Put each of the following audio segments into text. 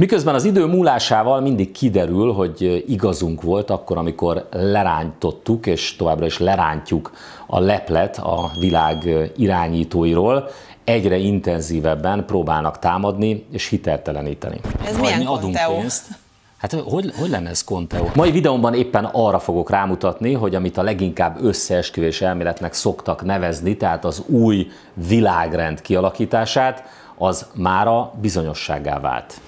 Miközben az idő múlásával mindig kiderül, hogy igazunk volt akkor, amikor lerántottuk, és továbbra is lerántjuk a leplet a világ irányítóiról, egyre intenzívebben próbálnak támadni és hitelteleníteni. Ez milyen Conteo? Hát hogy lenne ez Conteo? Mai videómban éppen arra fogok rámutatni, hogy amit a leginkább összeesküvés elméletnek szoktak nevezni, tehát az új világrend kialakítását, az mára bizonyossággá vált.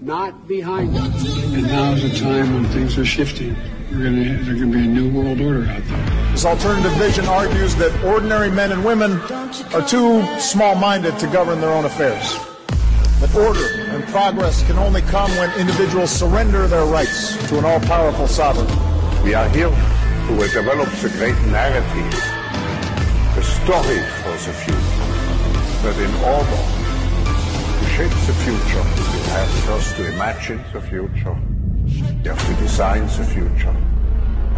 Not behind us. And now is a time when things are shifting. There's going to be a new world order out there. This alternative vision argues that ordinary men and women are too small-minded to govern their own affairs. That order and progress can only come when individuals surrender their rights to an all-powerful sovereign. We are here to develop the great narrative, the story for the future. But in order to shape the future, you have first to imagine the future, you have to design the future,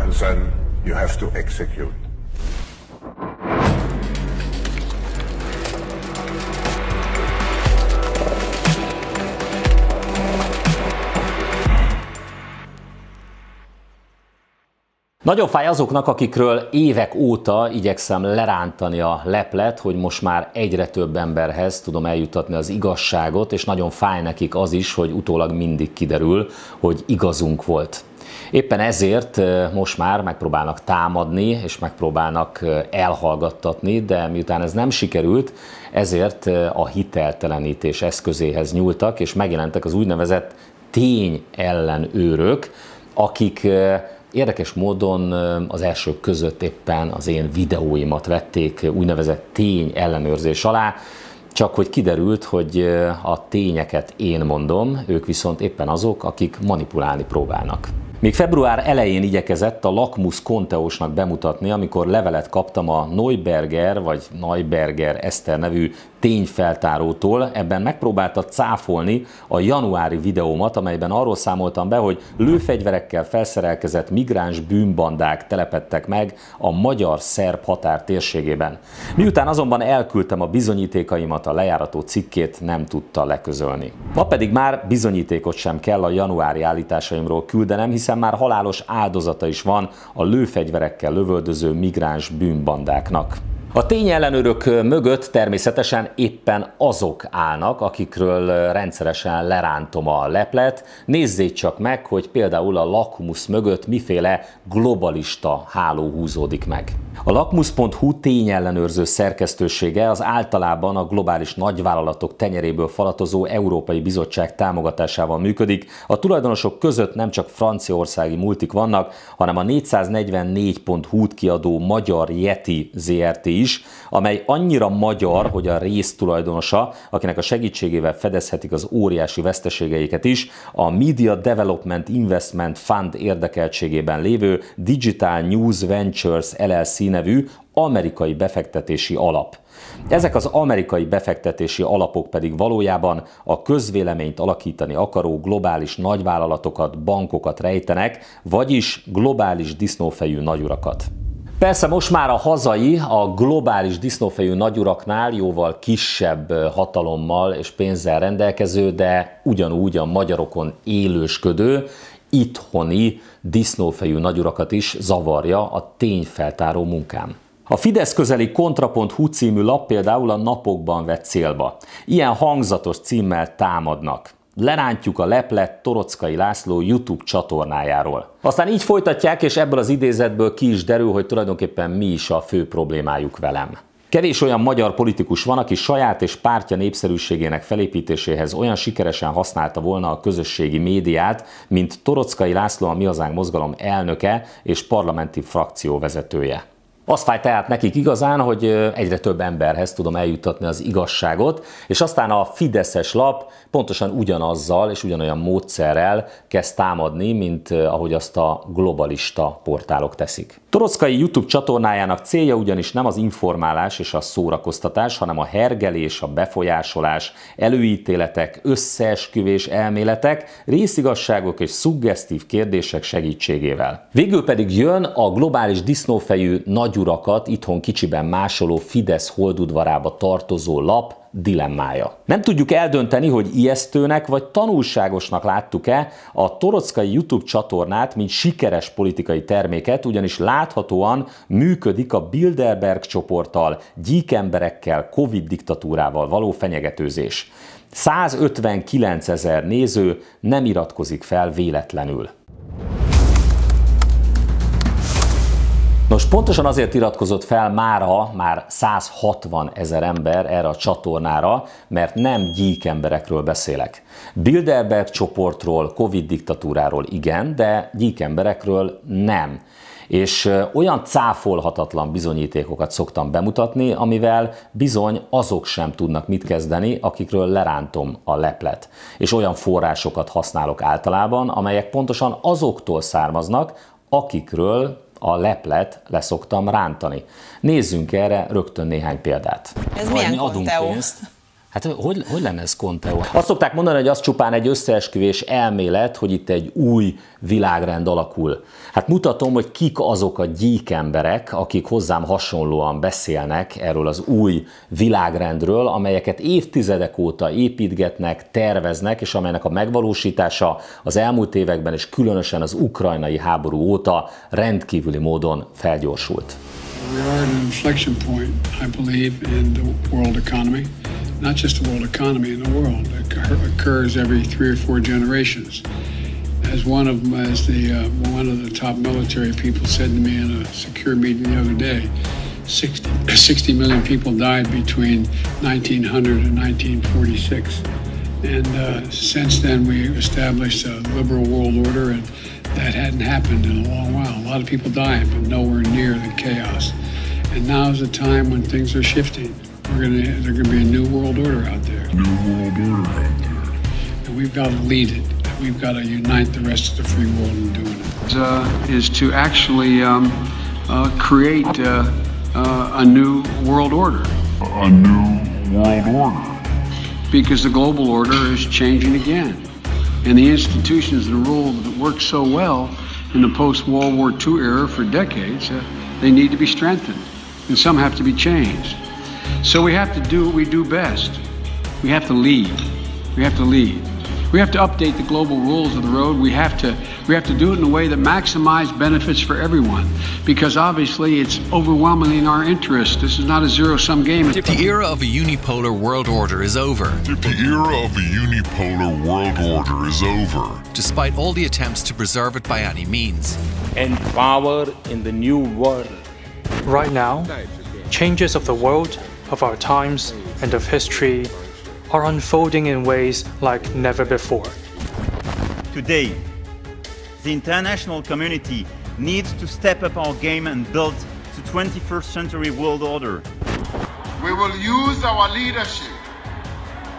and then you have to execute. Nagyon fáj azoknak, akikről évek óta igyekszem lerántani a leplet, hogy most már egyre több emberhez tudom eljutatni az igazságot, és nagyon fáj nekik az is, hogy utólag mindig kiderül, hogy igazunk volt. Éppen ezért most már megpróbálnak támadni, és megpróbálnak elhallgattatni, de miután ez nem sikerült, ezért a hiteltelenítés eszközéhez nyúltak, és megjelentek az úgynevezett tényellenőrök, akik érdekes módon az elsők között éppen az én videóimat vették úgynevezett tényellenőrzés alá, csak hogy kiderült, hogy a tényeket én mondom, ők viszont éppen azok, akik manipulálni próbálnak. Még február elején igyekezett a Lakmus Conteósnak bemutatni, amikor levelet kaptam a Neuberger Eszter nevű tényfeltárótól. Ebben megpróbálta cáfolni a januári videómat, amelyben arról számoltam be, hogy lőfegyverekkel felszerelkezett migráns bűnbandák telepedtek meg a magyar-szerb határ térségében. Miután azonban elküldtem a bizonyítékaimat, a lejárató cikkét nem tudta leközölni. Ma pedig már bizonyítékot sem kell a januári állításaimról küldenem, hiszen már halálos áldozata is van a lőfegyverekkel lövöldöző migráns bűnbandáknak. A tényellenőrök mögött természetesen éppen azok állnak, akikről rendszeresen lerántom a leplet. Nézzék csak meg, hogy például a Lakmus mögött miféle globalista háló húzódik meg. A Lakmus.hu tényellenőrző szerkesztősége az általában a globális nagyvállalatok tenyeréből falatozó Európai Bizottság támogatásával működik. A tulajdonosok között nem csak franciaországi multik vannak, hanem a 444.hu-t kiadó magyar Yeti Zrt. Is, amely annyira magyar, hogy a résztulajdonosa, akinek a segítségével fedezhetik az óriási veszteségeiket is, a Media Development Investment Fund érdekeltségében lévő Digital News Ventures LLC nevű amerikai befektetési alap. Ezek az amerikai befektetési alapok pedig valójában a közvéleményt alakítani akaró globális nagyvállalatokat, bankokat rejtenek, vagyis globális disznófejű nagyurakat. Persze most már a hazai, a globális disznófejű nagyuraknál jóval kisebb hatalommal és pénzzel rendelkező, de ugyanúgy a magyarokon élősködő, itthoni disznófejű nagyurakat is zavarja a tényfeltáró munkám. A Fidesz közeli Kontra.hu című lap például a napokban vett célba. Ilyen hangzatos címmel támadnak. Lerántjuk a leplet Toroczkai László YouTube csatornájáról. Aztán így folytatják, és ebből az idézetből ki is derül, hogy tulajdonképpen mi is a fő problémájuk velem. Kevés olyan magyar politikus van, aki saját és pártja népszerűségének felépítéséhez olyan sikeresen használta volna a közösségi médiát, mint Toroczkai László, a Mi Hazánk mozgalom elnöke és parlamenti frakció vezetője. Az fáj tehát nekik igazán, hogy egyre több emberhez tudom eljuttatni az igazságot, és aztán a fideszes lap pontosan ugyanazzal és ugyanolyan módszerrel kezd támadni, mint ahogy azt a globalista portálok teszik. Toroczkai YouTube csatornájának célja ugyanis nem az informálás és a szórakoztatás, hanem a hergelés, a befolyásolás, előítéletek, összeesküvés elméletek, részigazságok és szuggesztív kérdések segítségével. Végül pedig jön a globális disznófejű nagy nagyurakat itthon kicsiben másoló Fidesz holdudvarába tartozó lap dilemmája. Nem tudjuk eldönteni, hogy ijesztőnek vagy tanulságosnak láttuk-e a Torockai YouTube csatornát, mint sikeres politikai terméket, ugyanis láthatóan működik a Bilderberg csoporttal, gyíkemberekkel, Covid diktatúrával való fenyegetőzés. 159 000 néző nem iratkozik fel véletlenül. Nos, pontosan azért iratkozott fel már 160 000 ember erre a csatornára, mert nem gyíkemberekről beszélek. Bilderberg csoportról, Covid diktatúráról igen, de gyíkemberekről nem. És olyan cáfolhatatlan bizonyítékokat szoktam bemutatni, amivel bizony azok sem tudnak mit kezdeni, akikről lerántom a leplet. És olyan forrásokat használok általában, amelyek pontosan azoktól származnak, akikről a leplet leszoktam rántani. Nézzünk erre rögtön néhány példát. Ez milyen Conteo? Hát hogy lenne ez Conteo? Azt szokták mondani, hogy az csupán egy összeesküvés elmélet, hogy itt egy új világrend alakul. Hát mutatom, hogy kik azok a gyíkemberek, akik hozzám hasonlóan beszélnek erről az új világrendről, amelyeket évtizedek óta építgetnek, terveznek, és amelynek a megvalósítása az elmúlt években és különösen az ukrajnai háború óta rendkívüli módon felgyorsult. We are at an inflection point, I believe, in the world economy. Not just the world economy, in the world. It occurs every 3 or 4 generations. As one of the top military people said to me in a secure meeting the other day, 60 million people died between 1900 and 1946. And since then we established a liberal world order, and that hadn't happened in a long while. A lot of people died, but nowhere near the chaos. And now is a time when things are shifting. There's going to be a new world order out there. And we've got to lead it. We've got to unite the rest of the free world in doing it. Is to actually create a new world order. A new world order. Because the global order is changing again. And the institutions and rules that worked so well in the post-World War II era for decades, they need to be strengthened. And some have to be changed. So we have to do what we do best. We have to lead. We have to lead. We have to update the global rules of the road. We have to do it in a way that maximizes benefits for everyone, because obviously it's overwhelmingly in our interest. This is not a zero-sum game. The era of a unipolar world order is over. The era of a unipolar world order is over. Despite all the attempts to preserve it by any means. And power in the new world. Right now, changes of the world, of our times, and of history are unfolding in ways like never before. Today, the international community needs to step up our game and build the 21st century world order. We will use our leadership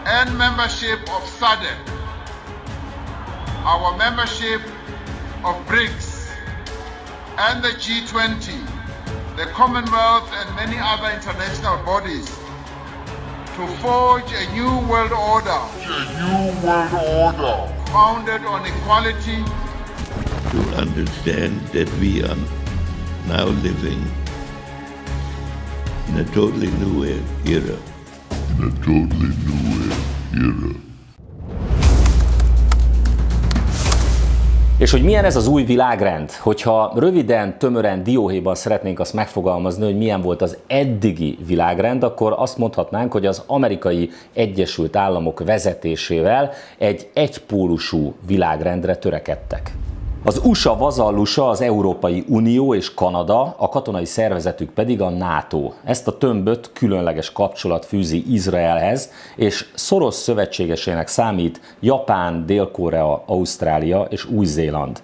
and membership of SADC, our membership of BRICS, and the G20, the Commonwealth and many other international bodies to forge a new world order. Founded on equality. To understand that we are now living in a totally new era. És hogy milyen ez az új világrend? Hogyha röviden, tömören, dióhéjban szeretnénk azt megfogalmazni, hogy milyen volt az eddigi világrend, akkor azt mondhatnánk, hogy az Amerikai Egyesült Államok vezetésével egy egypólusú világrendre törekedtek. Az USA vazallusa az Európai Unió és Kanada, a katonai szervezetük pedig a NATO. Ezt a tömböt különleges kapcsolat fűzi Izraelhez, és szoros szövetségesének számít Japán, Dél-Korea, Ausztrália és Új-Zéland.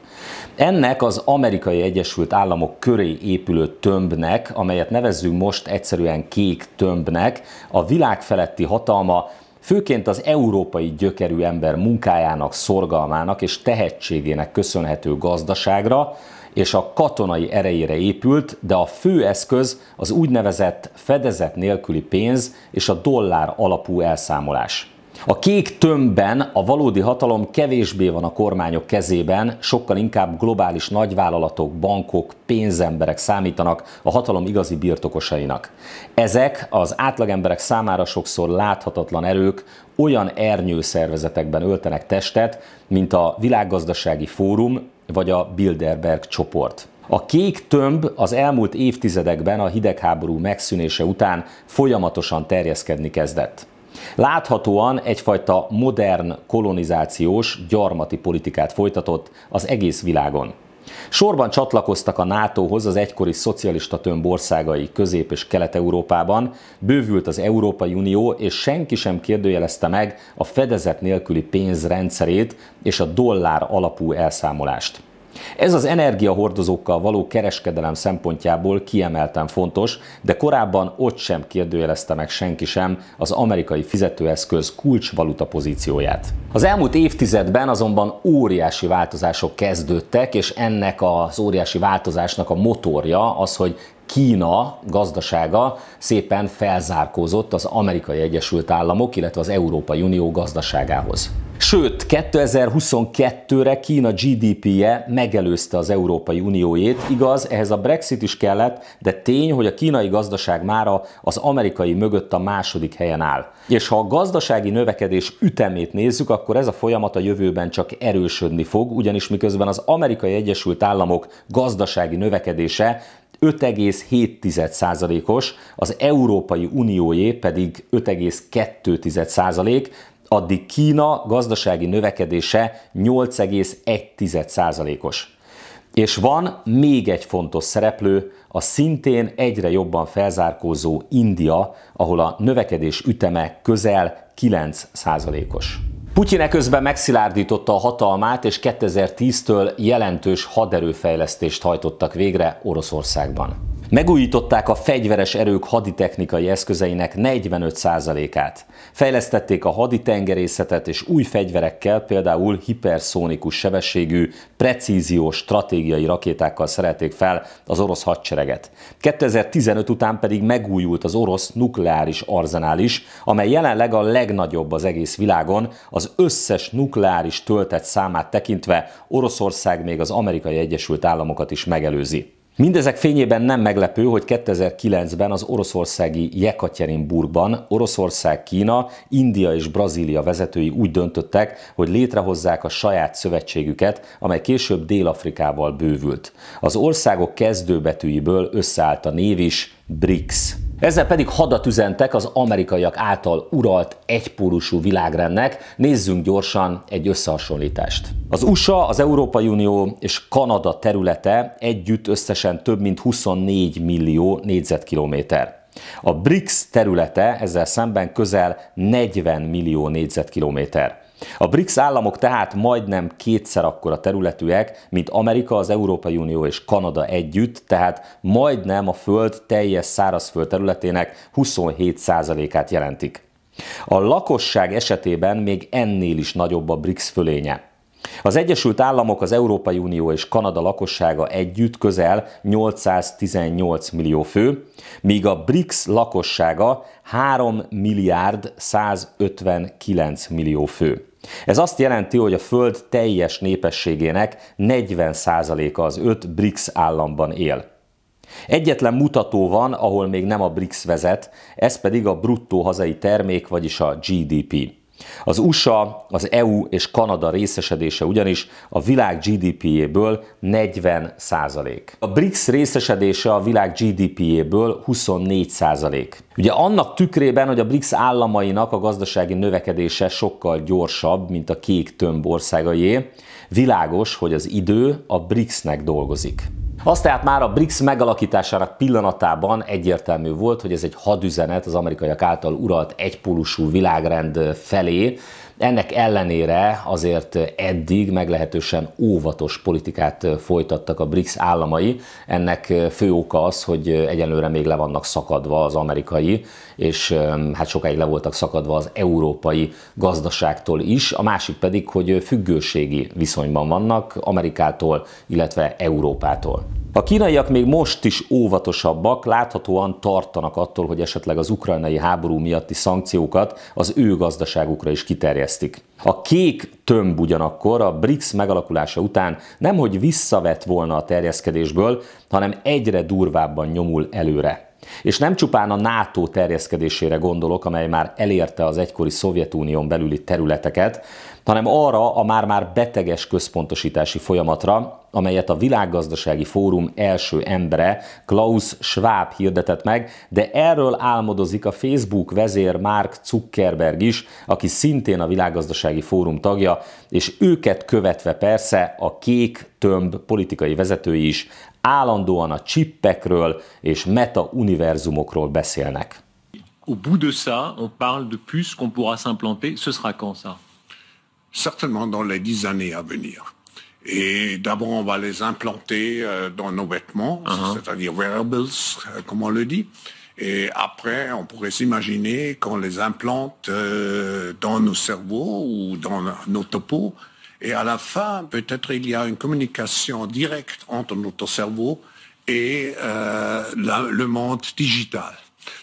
Ennek az Amerikai Egyesült Államok köré épülő tömbnek, amelyet nevezzünk most egyszerűen kék tömbnek, a világ feletti hatalma főként az európai gyökerű ember munkájának, szorgalmának és tehetségének köszönhető gazdaságra és a katonai erejére épült, de a fő eszköz az úgynevezett fedezet nélküli pénz és a dollár alapú elszámolás. A kék tömbben a valódi hatalom kevésbé van a kormányok kezében, sokkal inkább globális nagyvállalatok, bankok, pénzemberek számítanak a hatalom igazi birtokosainak. Ezek az átlagemberek számára sokszor láthatatlan erők olyan ernyőszervezetekben öltenek testet, mint a Világgazdasági Fórum vagy a Bilderberg csoport. A kék tömb az elmúlt évtizedekben a hidegháború megszűnése után folyamatosan terjeszkedni kezdett. Láthatóan egyfajta modern kolonizációs, gyarmati politikát folytatott az egész világon. Sorban csatlakoztak a NATO-hoz az egykori szocialista tömb országai Közép- és Kelet-Európában, bővült az Európai Unió, és senki sem kérdőjelezte meg a fedezet nélküli pénz rendszerét és a dollár alapú elszámolást. Ez az energiahordozókkal való kereskedelem szempontjából kiemelten fontos, de korábban ott sem kérdőjelezte meg senki sem az amerikai fizetőeszköz kulcsvaluta pozícióját. Az elmúlt évtizedben azonban óriási változások kezdődtek, és ennek az óriási változásnak a motorja az, hogy Kína gazdasága szépen felzárkózott az Amerikai Egyesült Államok, illetve az Európai Unió gazdaságához. Sőt, 2022-re Kína GDP-je megelőzte az Európai Unióét, igaz, ehhez a Brexit is kellett, de tény, hogy a kínai gazdaság mára az amerikai mögött a második helyen áll. És ha a gazdasági növekedés ütemét nézzük, akkor ez a folyamat a jövőben csak erősödni fog, ugyanis miközben az Amerikai Egyesült Államok gazdasági növekedése 5,7%-os, az Európai Unióé pedig 5,2%, addig Kína gazdasági növekedése 8,1%-os. És van még egy fontos szereplő, a szintén egyre jobban felzárkózó India, ahol a növekedés üteme közel 9%-os. Putyin eközben megszilárdította a hatalmát, és 2010-től jelentős haderőfejlesztést hajtottak végre Oroszországban. Megújították a fegyveres erők haditechnikai eszközeinek 45%-át. Fejlesztették a haditengerészetet, és új fegyverekkel, például hiperszónikus sebességű, precíziós stratégiai rakétákkal szerelték fel az orosz hadsereget. 2015 után pedig megújult az orosz nukleáris arzenál is, amely jelenleg a legnagyobb az egész világon, az összes nukleáris töltet számát tekintve Oroszország még az Amerikai Egyesült Államokat is megelőzi. Mindezek fényében nem meglepő, hogy 2009-ben az oroszországi Jekatyerinburgban Oroszország, Kína, India és Brazília vezetői úgy döntöttek, hogy létrehozzák a saját szövetségüket, amely később Dél-Afrikával bővült. Az országok kezdőbetűiből összeállt a név is, BRICS. Ezzel pedig hadat üzentek az amerikaiak által uralt egypólusú világrendnek. Nézzünk gyorsan egy összehasonlítást. Az USA, az Európai Unió és Kanada területe együtt összesen több mint 24 millió négyzetkilométer. A BRICS területe ezzel szemben közel 40 millió négyzetkilométer. A BRICS államok tehát majdnem kétszer akkora területűek, mint Amerika, az Európai Unió és Kanada együtt, tehát majdnem a Föld teljes szárazföld területének 27%-át jelentik. A lakosság esetében még ennél is nagyobb a BRICS fölénye. Az Egyesült Államok, az Európai Unió és Kanada lakossága együtt közel 818 millió fő, míg a BRICS lakossága 3 milliárd 159 millió fő. Ez azt jelenti, hogy a Föld teljes népességének 40%-a az 5 BRICS államban él. Egyetlen mutató van, ahol még nem a BRICS vezet, ez pedig a bruttó hazai termék, vagyis a GDP. Az USA, az EU és Kanada részesedése ugyanis a világ GDP-jéből 40%. A BRICS részesedése a világ GDP-jéből 24%. Ugye annak tükrében, hogy a BRICS államainak a gazdasági növekedése sokkal gyorsabb, mint a kék tömb országaié, világos, hogy az idő a BRICS-nek dolgozik. Az tehát már a BRICS megalakításának pillanatában egyértelmű volt, hogy ez egy hadüzenet az amerikaiak által uralt egypólusú világrend felé. Ennek ellenére azért eddig meglehetősen óvatos politikát folytattak a BRICS államai. Ennek fő oka az, hogy egyelőre még le vannak szakadva az amerikai, és hát sokáig le voltak szakadva az európai gazdaságtól is. A másik pedig, hogy függőségi viszonyban vannak Amerikától, illetve Európától. A kínaiak még most is óvatosabbak, láthatóan tartanak attól, hogy esetleg az ukrajnai háború miatti szankciókat az ő gazdaságukra is kiterjesztik. A kék tömb ugyanakkor a BRICS megalakulása után nemhogy visszavett volna a terjeszkedésből, hanem egyre durvábban nyomul előre. És nem csupán a NATO terjeszkedésére gondolok, amely már elérte az egykori Szovjetunión belüli területeket, hanem arra a már-már beteges központosítási folyamatra, amelyet a Világgazdasági Fórum első embere, Klaus Schwab hirdetett meg, de erről álmodozik a Facebook vezér Mark Zuckerberg is, aki szintén a Világgazdasági Fórum tagja, és őket követve persze a kék tömb politikai vezetői is állandóan a csippekről és meta-univerzumokról beszélnek. Au bout de ça, on parle de puces qu'on pourra s'implanter. Ce sera quand ça? Certainement dans les 10 années à venir. Et d'abord, on va les implanter dans nos vêtements, c'est-à-dire wearables, comme on le dit. Et après, on pourrait s'imaginer qu'on les implante dans nos cerveaux ou dans nos topos. Et à la fin, peut-être il y a une communication directe entre notre cerveau et le monde digital.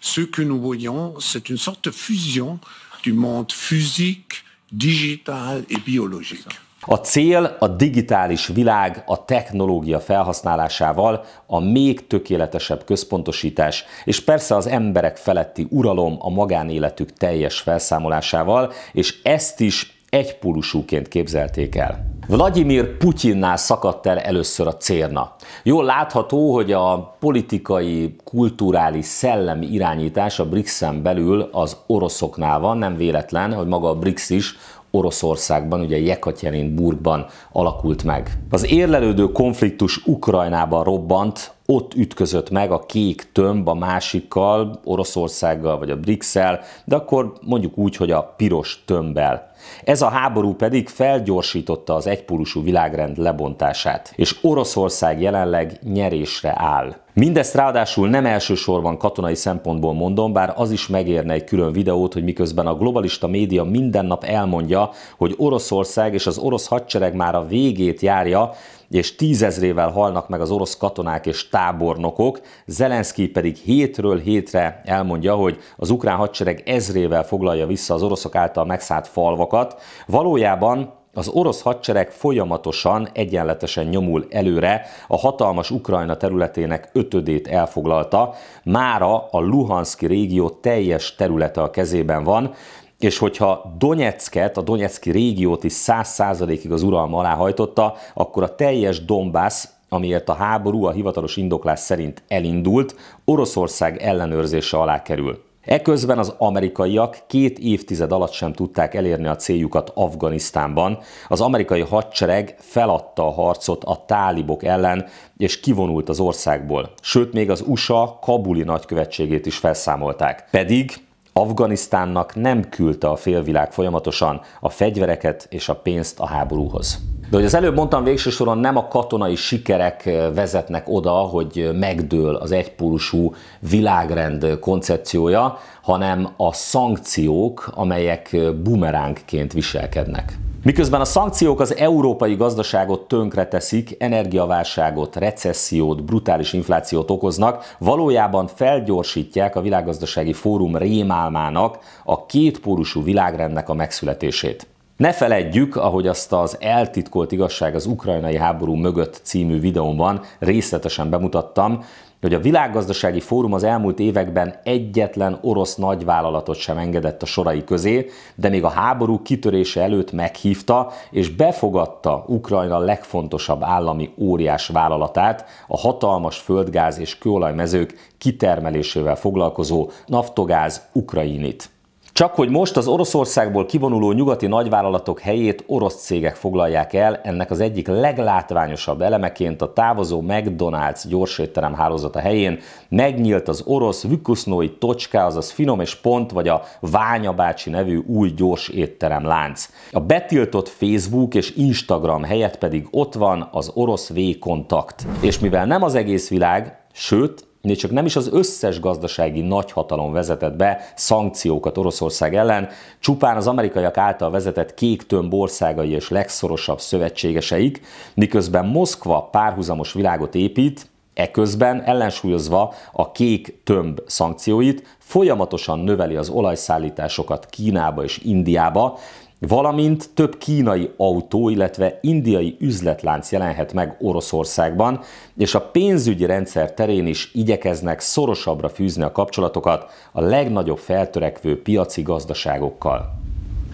Ce que nous voyons, c'est une sorte de fusion du monde physique, digital et biologique. A cél a digitális világ a technológia felhasználásával, a még tökéletesebb központosítás, és persze az emberek feletti uralom a magánéletük teljes felszámolásával, és ezt is egypólusúként képzelték el. Vladimir Putyinnál szakadt el először a cérna. Jól látható, hogy a politikai, kulturális, szellemi irányítás a BRICS-en belül az oroszoknál van, nem véletlen, hogy maga a BRICS is Oroszországban, ugye Jekaterinburgban alakult meg. Az érlelődő konfliktus Ukrajnában robbant, ott ütközött meg a kék tömb a másikkal, Oroszországgal vagy a BRICS-el, de akkor mondjuk úgy, hogy a piros tömbbel. Ez a háború pedig felgyorsította az egypólusú világrend lebontását, és Oroszország jelenleg nyerésre áll. Mindezt ráadásul nem elsősorban katonai szempontból mondom, bár az is megérne egy külön videót, hogy miközben a globalista média minden nap elmondja, hogy Oroszország és az orosz hadsereg már a végét járja, és 10 000-ével halnak meg az orosz katonák és tábornokok, Zelenszkij pedig hétről hétre elmondja, hogy az ukrán hadsereg 1000-ével foglalja vissza az oroszok által megszállt falvakat. Valójában az orosz hadsereg folyamatosan, egyenletesen nyomul előre, a hatalmas Ukrajna területének 5/5-ét elfoglalta, mára a Luhanszki régió teljes területe a kezében van, és hogyha Donyecket, a Donyecky régiót is 100%-ig az uralma alá hajtotta, akkor a teljes Donbass, amiért a háború a hivatalos indoklás szerint elindult, Oroszország ellenőrzése alá kerül. Eközben az amerikaiak 2 évtized alatt sem tudták elérni a céljukat Afganisztánban. Az amerikai hadsereg feladta a harcot a tálibok ellen, és kivonult az országból. Sőt, még az USA kabuli nagykövetségét is felszámolták. Pedig Afganisztánnak nem küldte a félvilág folyamatosan a fegyvereket és a pénzt a háborúhoz. De hogy az előbb mondtam, végső soron nem a katonai sikerek vezetnek oda, hogy megdől az egypólusú világrend koncepciója, hanem a szankciók, amelyek bumerángként viselkednek. Miközben a szankciók az európai gazdaságot tönkreteszik, energiaválságot, recessziót, brutális inflációt okoznak, valójában felgyorsítják a Világgazdasági Fórum rémálmának, a kétpólusú világrendnek a megszületését. Ne feledjük, ahogy azt az Eltitkolt igazság az ukrajnai háború mögött című videómban részletesen bemutattam, hogy a Világgazdasági Fórum az elmúlt években egyetlen orosz nagyvállalatot sem engedett a sorai közé, de még a háború kitörése előtt meghívta és befogadta Ukrajna legfontosabb állami óriás vállalatát, a hatalmas földgáz és kőolajmezők kitermelésével foglalkozó Naftogáz Ukrainit. Csak hogy most az Oroszországból kivonuló nyugati nagyvállalatok helyét orosz cégek foglalják el, ennek az egyik leglátványosabb elemeként a távozó McDonald's gyorsétterem hálózata helyén megnyílt az orosz Vykusnoi Tocska, azaz Finom és Pont, vagy a Ványa bácsi nevű új gyors étterem lánc. A betiltott Facebook és Instagram helyett pedig ott van az orosz V-kontakt. És mivel nem az egész világ, sőt, még csak nem is az összes gazdasági nagyhatalom vezetett be szankciókat Oroszország ellen, csupán az amerikaiak által vezetett kék tömb országai és legszorosabb szövetségeseik, miközben Moszkva párhuzamos világot épít, Eközben ellensúlyozva a kék tömb szankcióit folyamatosan növeli az olajszállításokat Kínába és Indiába, valamint több kínai autó, illetve indiai üzletlánc jelenhet meg Oroszországban, és a pénzügyi rendszer terén is igyekeznek szorosabbra fűzni a kapcsolatokat a legnagyobb feltörekvő piaci gazdaságokkal.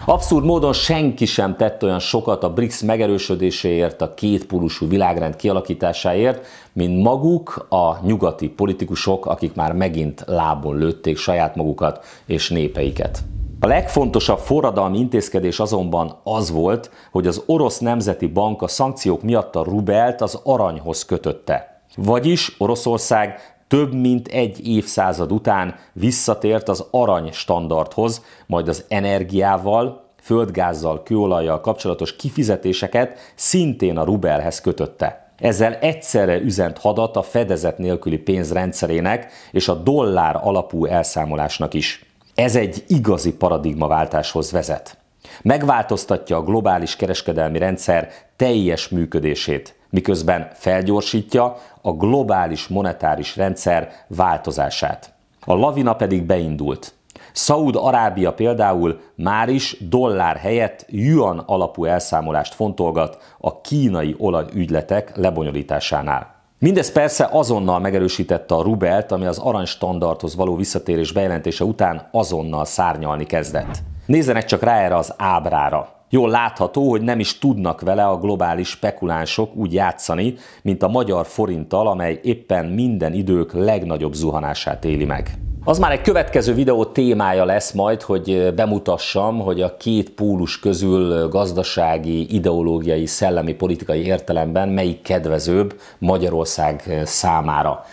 Abszurd módon senki sem tett olyan sokat a BRICS megerősödéséért, a kétpólusú világrend kialakításáért, mint maguk a nyugati politikusok, akik már megint lábon lőtték saját magukat és népeiket. A legfontosabb forradalmi intézkedés azonban az volt, hogy az Orosz Nemzeti Bank a szankciók miatt a rubelt az aranyhoz kötötte. Vagyis Oroszország több mint egy évszázad után visszatért az arany standardhoz, majd az energiával, földgázzal, kőolajjal kapcsolatos kifizetéseket szintén a rubelhez kötötte. Ezzel egyszerre üzent hadat a fedezet nélküli pénz rendszerének és a dollár alapú elszámolásnak is. Ez egy igazi paradigmaváltáshoz vezet. Megváltoztatja a globális kereskedelmi rendszer teljes működését, miközben felgyorsítja a globális monetáris rendszer változását. A lavina pedig beindult. Szaúd-Arábia például már is dollár helyett juan alapú elszámolást fontolgat a kínai olajügyletek lebonyolításánál. Mindez persze azonnal megerősítette a rubelt, ami az aranystandardhoz való visszatérés bejelentése után azonnal szárnyalni kezdett. Nézzenek csak rá erre az ábrára. Jól látható, hogy nem is tudnak vele a globális spekulánsok úgy játszani, mint a magyar forinttal, amely éppen minden idők legnagyobb zuhanását éli meg. Az már egy következő videó témája lesz majd, hogy bemutassam, hogy a két pólus közül gazdasági, ideológiai, szellemi, politikai értelemben melyik kedvezőbb Magyarország számára.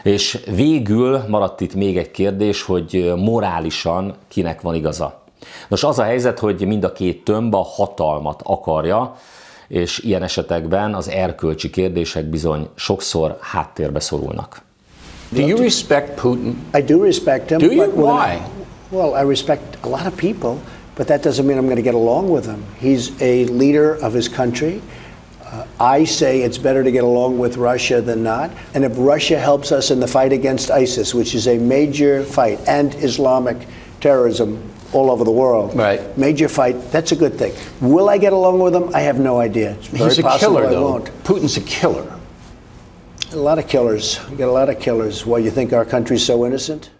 És végül maradt itt még egy kérdés, hogy morálisan kinek van igaza. Nos, az a helyzet, hogy mind a két tömb a hatalmat akarja, és ilyen esetekben az erkölcsi kérdések bizony sokszor háttérbe szorulnak. Do you respect Putin? I do respect him. Do you? But Why? Well, I respect a lot of people, but that doesn't mean I'm going to get along with him. He's a leader of his country. I say it's better to get along with Russia than not. And if Russia helps us in the fight against ISIS, which is a major fight, and Islamic terrorism all over the world, right? Major fight, that's a good thing. Will I get along with him? I have no idea. It's very He's a possible killer, I though. won't. Putin's a killer. A lot of killers. We got a lot of killers. Why, you think our country's so innocent?